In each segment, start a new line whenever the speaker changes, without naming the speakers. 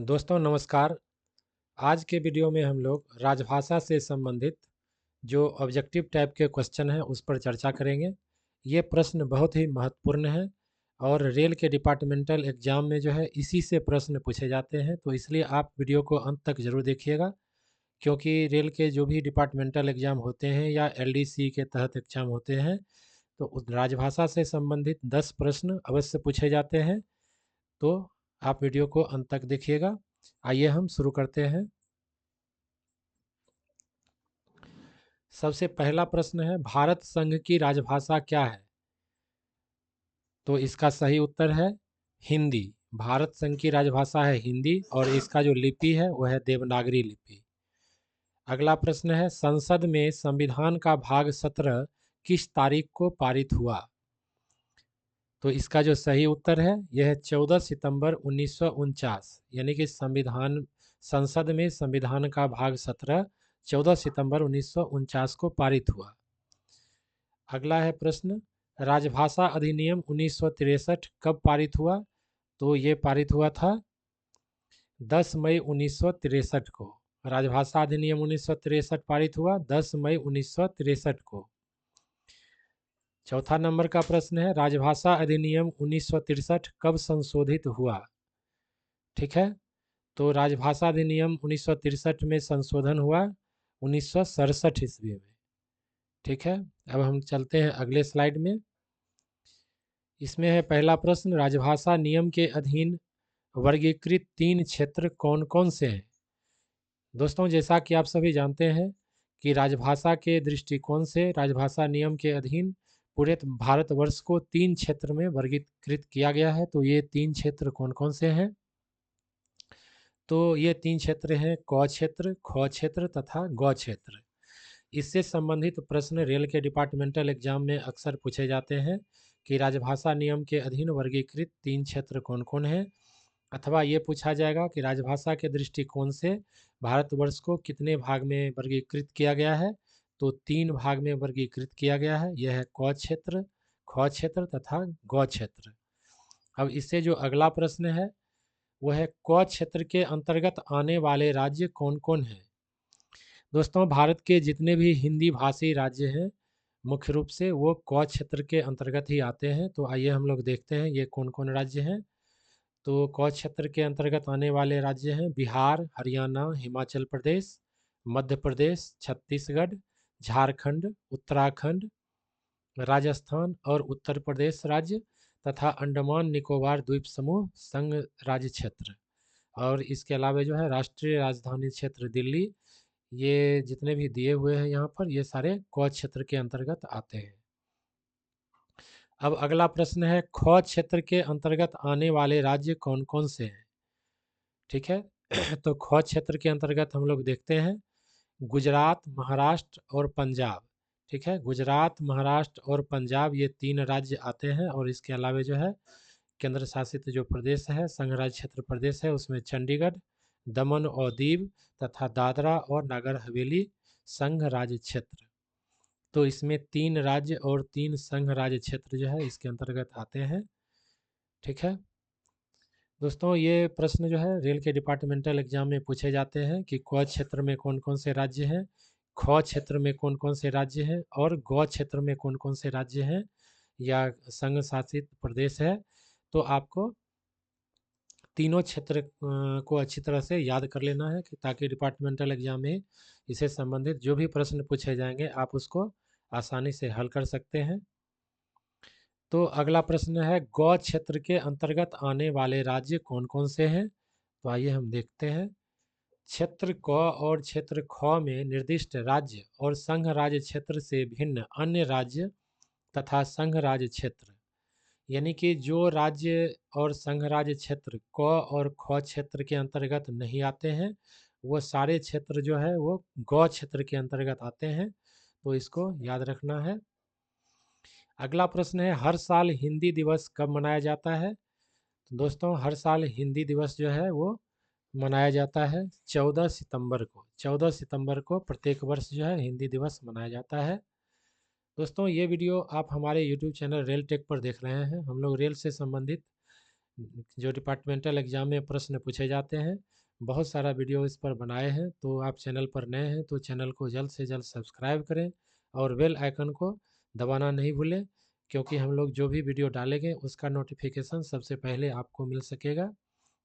दोस्तों नमस्कार। आज के वीडियो में हम लोग राजभाषा से संबंधित जो ऑब्जेक्टिव टाइप के क्वेश्चन हैं उस पर चर्चा करेंगे। ये प्रश्न बहुत ही महत्वपूर्ण है और रेल के डिपार्टमेंटल एग्जाम में जो है इसी से प्रश्न पूछे जाते हैं, तो इसलिए आप वीडियो को अंत तक ज़रूर देखिएगा। क्योंकि रेल के जो भी डिपार्टमेंटल एग्जाम होते हैं या एलडीसी के तहत एग्जाम होते हैं, तो राजभाषा से संबंधित 10 प्रश्न अवश्य पूछे जाते हैं। तो आप वीडियो को अंत तक देखिएगा। आइए हम शुरू करते हैं। सबसे पहला प्रश्न है, भारत संघ की राजभाषा क्या है? तो इसका सही उत्तर है हिंदी। भारत संघ की राजभाषा है हिंदी और इसका जो लिपि है वह है देवनागरी लिपि। अगला प्रश्न है, संसद में संविधान का भाग 17 किस तारीख को पारित हुआ? तो इसका जो सही उत्तर है यह है 14 सितंबर 1949, यानी कि संसद में संविधान का भाग 17 14 सितंबर 1949 को पारित हुआ। अगला है प्रश्न, राजभाषा अधिनियम 1963 कब पारित हुआ? तो ये पारित हुआ था 10 मई 1963 को। राजभाषा अधिनियम 1963 पारित हुआ 10 मई 1963 को। चौथा नंबर का प्रश्न है, राजभाषा अधिनियम 1963 कब संशोधित हुआ? ठीक है, तो राजभाषा अधिनियम 1963 में संशोधन हुआ 1967 ईस्वी में। ठीक है, अब हम चलते हैं अगले स्लाइड में। इसमें है पहला प्रश्न, राजभाषा नियम के अधीन वर्गीकृत 3 क्षेत्र कौन कौन से हैं? दोस्तों जैसा कि आप सभी जानते हैं कि राजभाषा के दृष्टिकोण से राजभाषा नियम के अधीन पूरे भारतवर्ष को 3 क्षेत्र में वर्गीकृत किया गया है। तो ये 3 क्षेत्र कौन कौन से हैं? तो ये 3 क्षेत्र हैं क क्षेत्र, ख क्षेत्र तथा ग क्षेत्र। इससे संबंधित प्रश्न रेल के डिपार्टमेंटल एग्जाम में अक्सर पूछे जाते हैं कि राजभाषा नियम के अधीन वर्गीकृत 3 क्षेत्र कौन कौन हैं, अथवा ये पूछा जाएगा कि राजभाषा के दृष्टिकोण से भारतवर्ष को कितने भाग में वर्गीकृत किया गया है? तो 3 भाग में वर्गीकृत किया गया है। यह है क क्षेत्र, ख क्षेत्र तथा ग क्षेत्र। अब इससे जो अगला प्रश्न है वह है, क क्षेत्र के अंतर्गत आने वाले राज्य कौन कौन हैं? दोस्तों भारत के जितने भी हिंदी भाषी राज्य हैं मुख्य रूप से वो क क्षेत्र के अंतर्गत ही आते हैं। तो आइए हम लोग देखते हैं ये कौन कौन राज्य हैं। तो क क्षेत्र के अंतर्गत आने वाले राज्य हैं बिहार, हरियाणा, हिमाचल प्रदेश, मध्य प्रदेश, छत्तीसगढ़, झारखंड, उत्तराखंड, राजस्थान और उत्तर प्रदेश राज्य तथा अंडमान निकोबार द्वीप समूह संघ राज्य क्षेत्र। और इसके अलावा जो है राष्ट्रीय राजधानी क्षेत्र दिल्ली, ये जितने भी दिए हुए हैं यहाँ पर ये सारे क क्षेत्र के अंतर्गत आते हैं। अब अगला प्रश्न है, ख क्षेत्र के अंतर्गत आने वाले राज्य कौन कौन से हैं? ठीक है तो ख क्षेत्र के अंतर्गत हम लोग देखते हैं गुजरात, महाराष्ट्र और पंजाब। ठीक है, गुजरात, महाराष्ट्र और पंजाब ये 3 राज्य आते हैं। और इसके अलावा जो है केंद्र शासित जो प्रदेश है, संघ राज्य क्षेत्र प्रदेश है, उसमें चंडीगढ़, दमन और दीव तथा दादरा और नागर हवेली संघ राज्य क्षेत्र। तो इसमें 3 राज्य और 3 संघ राज्य क्षेत्र जो है इसके अंतर्गत आते हैं। ठीक है दोस्तों, ये प्रश्न जो है रेल के डिपार्टमेंटल एग्जाम में पूछे जाते हैं कि क क्षेत्र में कौन कौन से राज्य हैं, ख क्षेत्र में कौन कौन से राज्य हैं और ग क्षेत्र में कौन कौन से राज्य हैं या संघ शासित प्रदेश है। तो आपको तीनों क्षेत्र को अच्छी तरह से याद कर लेना है कि ताकि डिपार्टमेंटल एग्जाम में इससे संबंधित जो भी प्रश्न पूछे जाएंगे आप उसको आसानी से हल कर सकते हैं। तो अगला प्रश्न है, ग क्षेत्र के अंतर्गत आने वाले राज्य कौन कौन से हैं? तो आइए हम देखते हैं। क्षेत्र क और क्षेत्र ख में निर्दिष्ट राज्य और संघ राज्य क्षेत्र से भिन्न अन्य राज्य तथा संघ राज्य क्षेत्र, यानी कि जो राज्य और संघ राज्य क्षेत्र क और ख क्षेत्र के अंतर्गत नहीं आते हैं वो सारे क्षेत्र जो है वो ग क्षेत्र के अंतर्गत आते हैं। तो इसको याद रखना है। अगला प्रश्न है, हर साल हिंदी दिवस कब मनाया जाता है? तो दोस्तों हर साल हिंदी दिवस जो है वो मनाया जाता है 14 सितंबर को। 14 सितंबर को प्रत्येक वर्ष जो है हिंदी दिवस मनाया जाता है। दोस्तों ये वीडियो आप हमारे YouTube चैनल रेल टेक पर देख रहे हैं। हम लोग रेल से संबंधित जो डिपार्टमेंटल एग्ज़ाम में प्रश्न पूछे जाते हैं। बहुत सारा वीडियो इस पर बनाए हैं, तो आप चैनल पर नए हैं तो चैनल को जल्द से जल्द सब्सक्राइब करें और बेल आइकन को दबाना नहीं भूलें, क्योंकि हम लोग जो भी वीडियो डालेंगे उसका नोटिफिकेशन सबसे पहले आपको मिल सकेगा।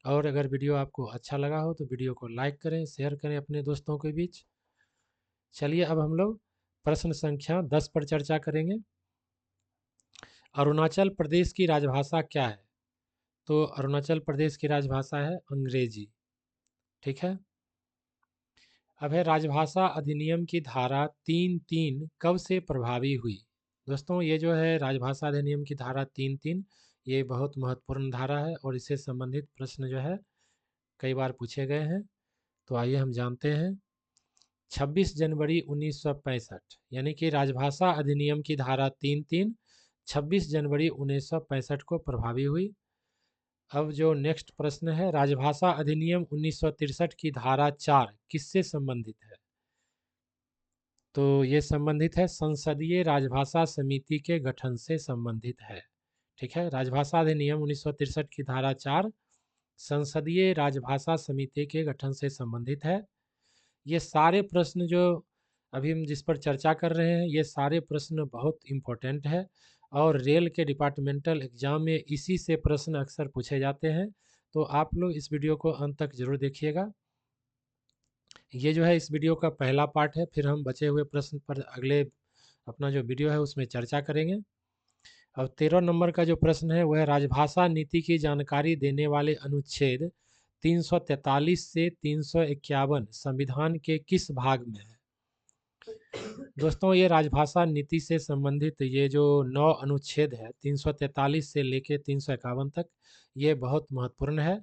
और अगर वीडियो आपको अच्छा लगा हो तो वीडियो को लाइक करें, शेयर करें अपने दोस्तों के बीच। चलिए अब हम लोग प्रश्न संख्या 10 पर चर्चा करेंगे। अरुणाचल प्रदेश की राजभाषा क्या है? तो अरुणाचल प्रदेश की राजभाषा है अंग्रेजी। ठीक है। अब है राजभाषा अधिनियम की धारा 3(3) कब से प्रभावी हुई? दोस्तों ये जो है राजभाषा अधिनियम की धारा 3(3) ये बहुत महत्वपूर्ण धारा है और इससे संबंधित प्रश्न जो है कई बार पूछे गए हैं। तो आइए हम जानते हैं। 26 जनवरी 1965 यानी कि राजभाषा अधिनियम की धारा 3(3) 26 जनवरी 1965 को प्रभावी हुई। अब जो नेक्स्ट प्रश्न है, राजभाषा अधिनियम 1963 की धारा 4 किससे संबंधित है? तो ये संबंधित है संसदीय राजभाषा समिति के गठन से संबंधित है। ठीक है। राजभाषा अधिनियम 1963 की धारा 4 संसदीय राजभाषा समिति के गठन से संबंधित है। ये सारे प्रश्न जो अभी हम जिस पर चर्चा कर रहे हैं, ये सारे प्रश्न बहुत इम्पोर्टेंट है और रेल के डिपार्टमेंटल एग्जाम में इसी से प्रश्न अक्सर पूछे जाते हैं। तो आप लोग इस वीडियो को अंत तक जरूर देखिएगा। ये जो है इस वीडियो का पहला पार्ट है, फिर हम बचे हुए प्रश्न पर अगले अपना जो वीडियो है उसमें चर्चा करेंगे। अब 13 नंबर का जो प्रश्न है वह राजभाषा नीति की जानकारी देने वाले अनुच्छेद 343 से 351 संविधान के किस भाग में है? दोस्तों ये राजभाषा नीति से संबंधित ये जो 9 अनुच्छेद है 343 से लेके 351 तक, ये बहुत महत्वपूर्ण है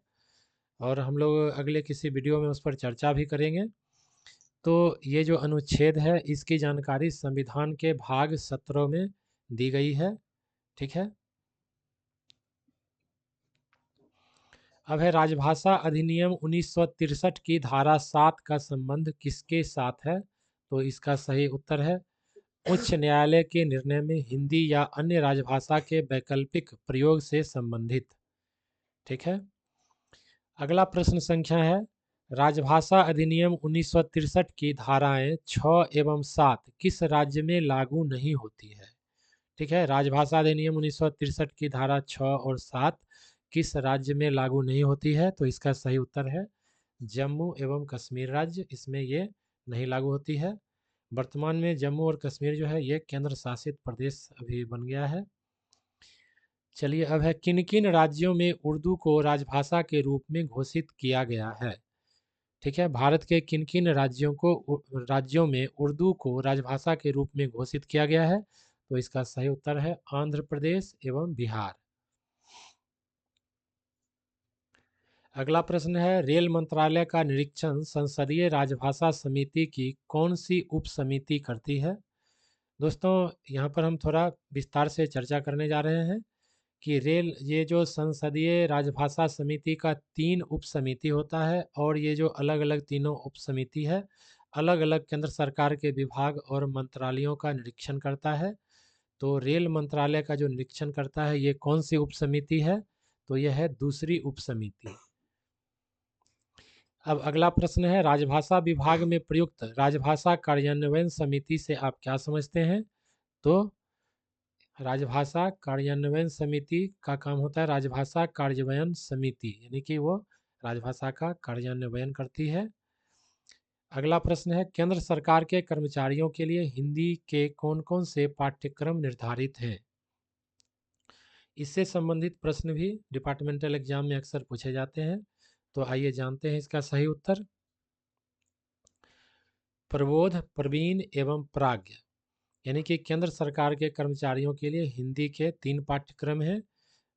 और हम लोग अगले किसी वीडियो में उस पर चर्चा भी करेंगे। तो ये जो अनुच्छेद है इसकी जानकारी संविधान के भाग 17 में दी गई है। ठीक है। अब है राजभाषा अधिनियम 1963 की धारा 7 का संबंध किसके साथ है? तो इसका सही उत्तर है उच्च न्यायालय के निर्णय में हिंदी या अन्य राजभाषा के वैकल्पिक प्रयोग से संबंधित। ठीक है। अगला प्रश्न संख्या है राजभाषा अधिनियम 1963 की धाराएं 6 एवं 7 किस राज्य में लागू नहीं होती है? ठीक है। राजभाषा अधिनियम 1963 की धारा 6 और 7 किस राज्य में लागू नहीं होती है? तो इसका सही उत्तर है जम्मू एवं कश्मीर राज्य, इसमें ये नहीं लागू होती है। वर्तमान में जम्मू और कश्मीर जो है ये केंद्र शासित प्रदेश अभी बन गया है। चलिए अब है किन किन राज्यों में उर्दू को राजभाषा के रूप में घोषित किया गया है? ठीक है। भारत के किन किन राज्यों में उर्दू को राजभाषा के रूप में घोषित किया गया है? तो इसका सही उत्तर है आंध्र प्रदेश एवं बिहार। अगला प्रश्न है रेल मंत्रालय का निरीक्षण संसदीय राजभाषा समिति की कौन सी उप समिति करती है? दोस्तों यहाँ पर हम थोड़ा विस्तार से चर्चा करने जा रहे हैं कि ये जो संसदीय राजभाषा समिति का 3 उप समिति होता है और ये जो अलग अलग तीनों उप समिति है अलग अलग केंद्र सरकार के विभाग और मंत्रालयों का निरीक्षण करता है। तो रेल मंत्रालय का जो निरीक्षण करता है ये कौन सी उप समिति है? तो यह है दूसरी उप समिति। अब अगला प्रश्न है राजभाषा विभाग में प्रयुक्त राजभाषा कार्यान्वयन समिति से आप क्या समझते हैं? तो राजभाषा कार्यान्वयन समिति का काम होता है राजभाषा कार्यान्वयन समिति, यानी कि वो राजभाषा का कार्यान्वयन करती है। अगला प्रश्न है केंद्र सरकार के कर्मचारियों के लिए हिंदी के कौन कौन से पाठ्यक्रम निर्धारित हैं? इससे संबंधित प्रश्न भी डिपार्टमेंटल एग्जाम में अक्सर पूछे जाते हैं। तो आइए जानते हैं इसका सही उत्तर। प्रबोध, प्रवीण एवं प्राज्ञ, यानी कि केंद्र सरकार के कर्मचारियों के लिए हिंदी के 3 पाठ्यक्रम हैं।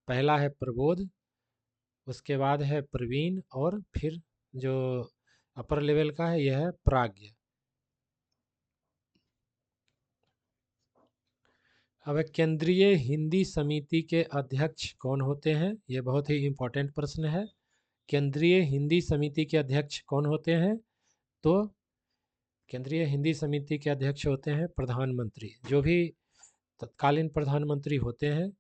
पहला है प्रबोध, उसके बाद है प्रवीण और फिर जो अपर लेवल का है यह है प्राज्ञ। अब केंद्रीय हिंदी समिति के अध्यक्ष कौन होते हैं? ये बहुत ही इम्पोर्टेंट प्रश्न है। केंद्रीय हिंदी समिति के अध्यक्ष कौन होते हैं? तो केंद्रीय हिंदी समिति के अध्यक्ष होते हैं प्रधानमंत्री। जो भी तत्कालीन प्रधानमंत्री होते हैं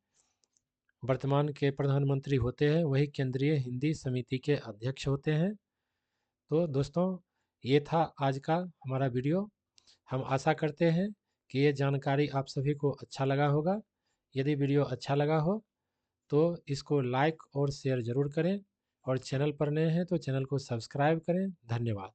वर्तमान के प्रधानमंत्री होते हैं वही केंद्रीय हिंदी समिति के अध्यक्ष होते हैं। तो दोस्तों, ये था आज का हमारा वीडियो। हम आशा करते हैं कि ये जानकारी आप सभी को अच्छा लगा होगा। यदि वीडियो अच्छा लगा हो तो इसको लाइक और शेयर ज़रूर करें, और चैनल पर नए हैं तो चैनल को सब्सक्राइब करें। धन्यवाद।